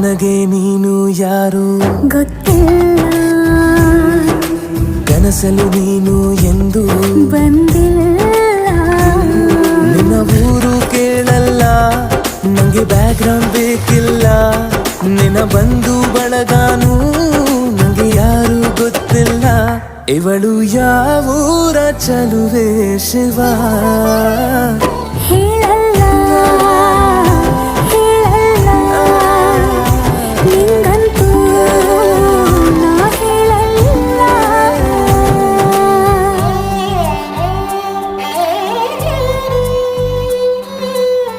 ನನಗೆ ನೀನು ಯಾರು ಗೊತ್ತಿಲ್ಲ, ಕನಸಲು ನೀನು ಎಂದು ಬಂದಿಲ್ಲ. ನಿನ್ನ ಊರು ಕೇಳಲ್ಲ, ನಂಗೆ ಬ್ಯಾಕ್ಗ್ರೌಂಡ್ ಬೇಕಿಲ್ಲ. ನಿನ್ನ ಬಂಧು ಬಳಗಾನು ನಂಗೆ ಯಾರು ಗೊತ್ತಿಲ್ಲ. ಇವಳು ಯಾವೂರ ಚಲುವೆ ಶಿವ ಹೇಳಲ್ಲ